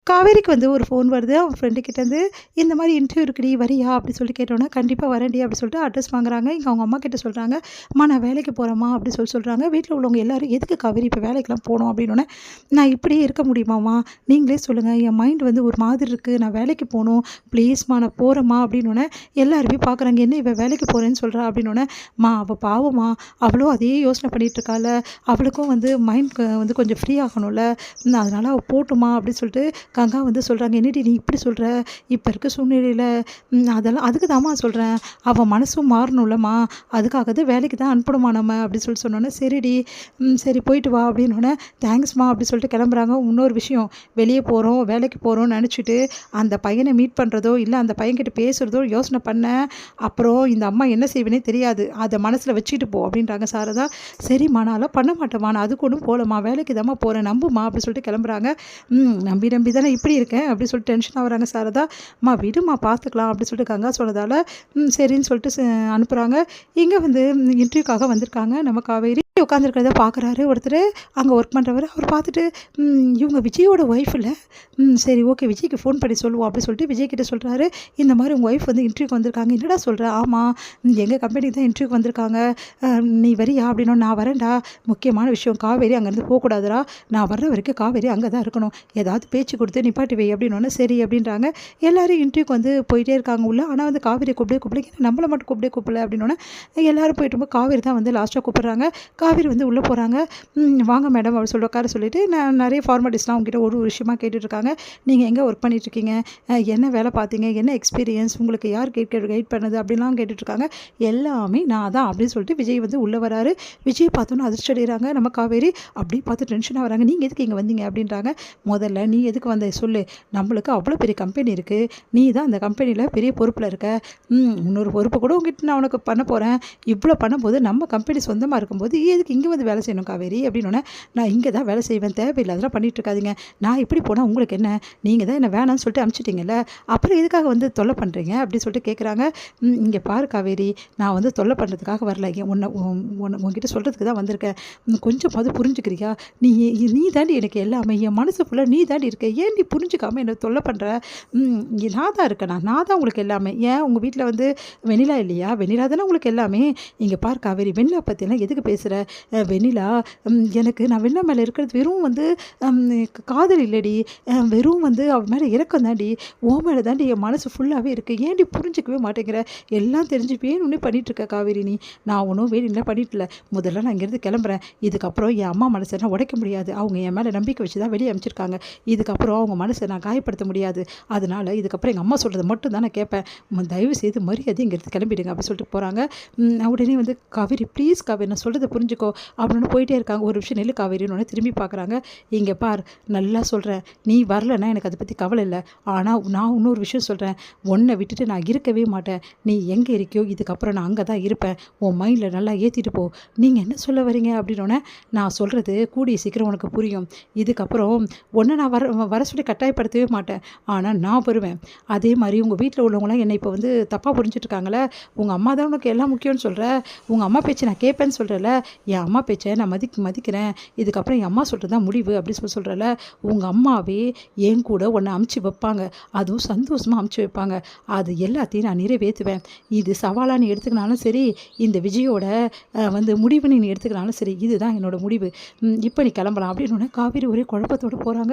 காவேரிக்கு வந்து ஒரு ஃபோன் வருது. அவன் ஃப்ரெண்டு கிட்டேருந்து, இந்த மாரி இன்டர்வியூ இருக்குடி வரியா? அப்படி சொல்லி கேட்டோன்னே, கண்டிப்பா வரேன்டி அப்படி சொல்லிட்டு அட்ரஸ் வாங்குறாங்க. இங்க அவங்க அம்மா கிட்ட சொல்றாங்க, அம்மா நான் வேலைக்கு போறேம்மா அப்படி சொல்றாங்க. வீட்ல உள்ளவங்க எல்லாரும் எதுக்கு காவேரி இப்ப வேலைக்கெல்லாம் போணும் அப்படின்னோனே, நான் இப்படியே இருக்க முடியுமாம்மா? நீங்களே சொல்லுங்க. என் மைண்ட் வந்து ஒரு மாதிரி இருக்கு. நான் வேலைக்கு போணும். ப்ளீஸ்மா நான் போறேம்மா அப்படின்னோனே, எல்லாருமே பார்க்குறாங்க. என்ன இவ வேலைக்கு போறேன்னு சொல்றா அப்படின்னோனே, அம்மா அவ பாவம்மா. அவளும் அதே யோசனை பண்ணிட்டு இருக்கால்ல. அவளுக்கும் வந்து மைண்ட் வந்து கொஞ்சம் ஃப்ரீ ஆகணும்ல. அதனால அவ போட்டும்மா அப்படின்னு சொல்லிட்டு கங்கா வந்து சொல்கிறாங்க. என்னடி நீ இப்படி சொல்கிற? இப்போ இருக்க சூழ்நிலையில் அதெல்லாம் அதுக்கு தாம்மா சொல்கிறேன். அவள் மனசும் மாறணும்லம்மா. அதுக்காக தான் வேலைக்கு தான் அனுப்பணுமா நம்ம அப்படின்னு சொன்னோன்னே, சரிடி சரி போயிட்டு வா அப்படின்னோடனே, தேங்க்ஸ்மா அப்படி சொல்லிட்டு கிளம்புறாங்க. இன்னொரு விஷயம், வெளியே போகிறோம் வேலைக்கு போகிறோம்னு நினச்சிட்டு அந்த பையனை மீட் பண்ணுறதோ இல்லை அந்த பையன்கிட்ட பேசுகிறதோ யோசனை பண்ணேன். அப்புறம் இந்த அம்மா என்ன செய்வேனே தெரியாது. அதை மனசில் வச்சுக்கிட்டு போ அப்படின்றாங்க சாரதா. சரிம்மா நான்லாம் பண்ண மாட்டேம்மா. நான் அதுக்கு ஒன்றும் போகலம்மா. வேலைக்கு தாம்மா போகிறேன். நம்புமா அப்படி சொல்லிட்டு கிளம்புறாங்க. நம்பி நம்பி தானே இப்படி இருக்கேன் அப்படி சொல்லிட்டு டென்ஷன் ஆகுறாங்க சாரதா. அம்மா விடுமா பார்த்துக்கலாம் அப்படி சொல்லிட்டு கங்கா சொன்னதால் சரின்னு சொல்லிட்டு அனுப்புகிறாங்க. இங்கே வந்து இன்டர்வியூக்காக வந்திருக்காங்க நம்ம காவேரி. உட்காந்துருக்கிறத பார்க்குறாரு ஒருத்தர் அங்கே ஒர்க் பண்ணுறவர். அவர் பார்த்துட்டு இவங்க விஜயோட ஒய்ஃப் இல்லை, சரி ஓகே விஜய்க்கு ஃபோன் பண்ணி சொல்லுவோம் அப்படி சொல்லிட்டு விஜய் கிட்ட சொல்கிறாரு. இந்த மாதிரி உங்கள் ஒய்ஃப் வந்து இன்டர்வியூக்கு வந்திருக்காங்க. என்னடா சொல்கிற? ஆமாம் எங்கள் கம்பெனி தான் இன்டர்வியூக்கு வந்திருக்காங்க. நீ வரியா அப்படின்னா, நான் வரேன்டா. முக்கியமான விஷயம், காவேரி அங்கேருந்து போகக்கூடாதுடா. நான் வர்ற வரைக்கும் காவேரி அங்கே தான் இருக்கணும். ஏதாவது பேச்சு கொடுத்து நிப்பாட்டி வை அப்படின்னோடனே சரி அப்படின்றாங்க. எல்லோரும் இன்டர்வியூக்கு வந்து போயிட்டே இருக்காங்க உள்ள. ஆனால் வந்து காவேரி கூப்பிடல, நம்மளை மட்டும் கூப்பிடல அப்படின்னோடனே எல்லோரும் போயிட்டு காவேரி தான் வந்து லாஸ்ட்டாக கூப்பிட்றாங்க. காவேரி வந்து உள்ளே போகிறாங்க. வாங்க மேடம் அப்படி சொல்லி உட்கார சொல்லிவிட்டு நான் நிறைய ஃபார்மாலிட்டிஸ்லாம் அவங்ககிட்ட ஒரு விஷயமா கேட்டுட்ருக்காங்க. நீங்கள் எங்கே ஒர்க் பண்ணிகிட்ருக்கீங்க? என்ன வேலை பார்த்தீங்க? என்ன எக்ஸ்பீரியன்ஸ்? உங்களுக்கு யார் கைட் பண்ணது? அப்படின்லாம் கேட்டுட்ருக்காங்க. எல்லாமே நான் தான் அப்படின்னு சொல்லிட்டு விஜய் வந்து உள்ளே வராரு. விஜய் பார்த்தோன்னே அதிர்ச்சி அடைகிறாங்க நம்ம காவேரி. அப்படி பார்த்து டென்ஷனாக வராங்க. நீங்கள் எதுக்கு இங்கே வந்தீங்க அப்படின்றாங்க. முதல்ல நீ எதுக்கு வந்த சொல்லு. நம்மளுக்கு அவ்வளோ பெரிய கம்பெனி இருக்குது. நீ தான் அந்த கம்பெனியில் பெரிய பொறுப்பில் இருக்க. இன்னொரு பொறுப்பு கூட உங்ககிட்ட நான் உனக்கு பண்ண போகிறேன். இவ்வளோ பண்ணும்போது நம்ம கம்பெனி சொந்தமாக இருக்கும்போது எதுக்கு இங்கே வந்து வேலை செய்யணும் காவேரி அப்படின்னோடனே, நான் இங்கே தான் வேலை செய்வேன். தேவையில்லை அதெல்லாம் பண்ணிகிட்டு இருக்காதீங்க. நான் இப்படி போனால் உங்களுக்கு என்ன? நீங்கள் தான் என்ன வேணான்னு சொல்லிட்டு அனுப்பிச்சிட்டிங்கல்ல, அப்புறம் எதுக்காக வந்து தொல்லை பண்ணுறீங்க அப்படின்னு சொல்லிட்டு கேட்குறாங்க. இங்கே பாரு காவேரி, நான் வந்து தொல்லை பண்ணுறதுக்காக வரல. உன்கிட்ட சொல்கிறதுக்கு தான் வந்திருக்கேன். கொஞ்சமாவது புரிஞ்சுக்கிறியா? நீ தாண்டி எனக்கு எல்லாமே. என் மனசு ஃபுல்லாக நீ தாண்டி இருக்க. ஏன் நீ புரிஞ்சுக்காமல் என்னை தொல்லை பண்ணுற? நான் தான் இருக்கேனா? நான் தான் உங்களுக்கு எல்லாமே. ஏன் உங்கள் வீட்டில் வந்து வெண்ணிலா இல்லையா? வெண்ணிலா தானே உங்களுக்கு எல்லாமே. இங்கே பார் காவேரி, வெண்ணிலா பற்றிலாம் எதுக்கு பேசுகிற? வெண்ணிலா எனக்கு நான் வெண்ணிலா மேலே இருக்கிறது வெறும் வந்து காதல் இல்லடி, வெறும் வந்து அவன் மேலே இறக்கம் தாண்டி. உன் மேலே தாண்டி என் மனசு ஃபுல்லாகவே இருக்குது. ஏன்டி புரிஞ்சிக்கவே மாட்டேங்கிற? எல்லாம் தெரிஞ்சு வேணும்னே பண்ணிகிட்ருக்க காவேரி நீ. நான் ஒன்றும் வேணும்லாம் பண்ணிட்டுல. முதல்ல நான் இங்கேருந்து கிளம்புறேன். இதுக்கப்புறம் என் அம்மா மனசை நான் உடைக்க முடியாது. அவங்க என் மேலே நம்பிக்கை வச்சு தான் வெளியே அனுப்பிச்சிருக்காங்க. இதுக்கப்புறம் அவங்க மனசை நான் காயப்படுத்த முடியாது. அதனால் இதுக்கப்புறம் எங்கள் அம்மா சொல்கிறது மட்டும் தான் நான் கேட்பேன். தயவு செய்து மரியாதை இங்கேருந்து கிளம்பிடுங்க அப்படின்னு சொல்லிட்டு போகிறாங்க. உடனே வந்து காவேரி ப்ளீஸ் காவேரி நான் சொல்கிறத புரிஞ்சுக்கோ அப்படின்னு போயிட்டே இருக்காங்க. ஒரு விஷயம் நெல்லு காவேரின்னு திரும்பி பார்க்குறாங்க. இங்கே பார், நல்லா சொல்கிறேன், நீ வரலன்னா எனக்கு அதை பற்றி கவலை இல்லை. ஆனால் நான் இன்னொரு விஷயம் சொல்கிறேன், உன்னை விட்டுட்டு நான் இருக்கவே மாட்டேன். நீ எங்கே இருக்கியோ இதுக்கப்புறம் நான் அங்கே தான் இருப்பேன். உன் மைண்டில் நல்லா ஏற்றிட்டு போ. நீங்கள் என்ன சொல்ல வரீங்க அப்படின்னோடனே, நான் சொல்கிறது கூடிய சீக்கிரம் உனக்கு புரியும். இதுக்கப்புறம் ஒன்றை நான் வர சொல்லி கட்டாயப்படுத்தவே மாட்டேன். ஆனால் நான் வருவேன். அதே மாதிரி உங்கள் வீட்டில் உள்ளவங்களாம் என்னை இப்போ வந்து தப்பாக புரிஞ்சுட்ருக்காங்களே. உங்கள் அம்மா தான் உனக்கு எல்லாம் முக்கியம்னு சொல்கிற. உங்கள் அம்மா பேச்சு நான் கேட்பேன்னு சொல்கிறல. என் அம்மா பேச்சை நான் மதிக்கிறேன். இதுக்கப்புறம் என் அம்மா சொல்கிறது தான் முடிவு அப்படின்னு சொல்கிறல. உங்கள் அம்மாவே என் கூட உன்னை அமுச்சு வைப்பாங்க. அதுவும் சந்தோஷமாக அமுச்சு வைப்பாங்க. அது எல்லாத்தையும் நான் நிறைவேற்றுவேன். இது சவாலாக நீ எடுத்துக்கினாலும் சரி, இந்த விஜயோட வந்து முடிவு நீ எடுத்துக்கினாலும் சரி, இதுதான் என்னோட முடிவு. இப்போ நீ கிளம்பலாம் அப்படின்னு காவேரி ஒரே குழப்பத்தோடு போகிறாங்க.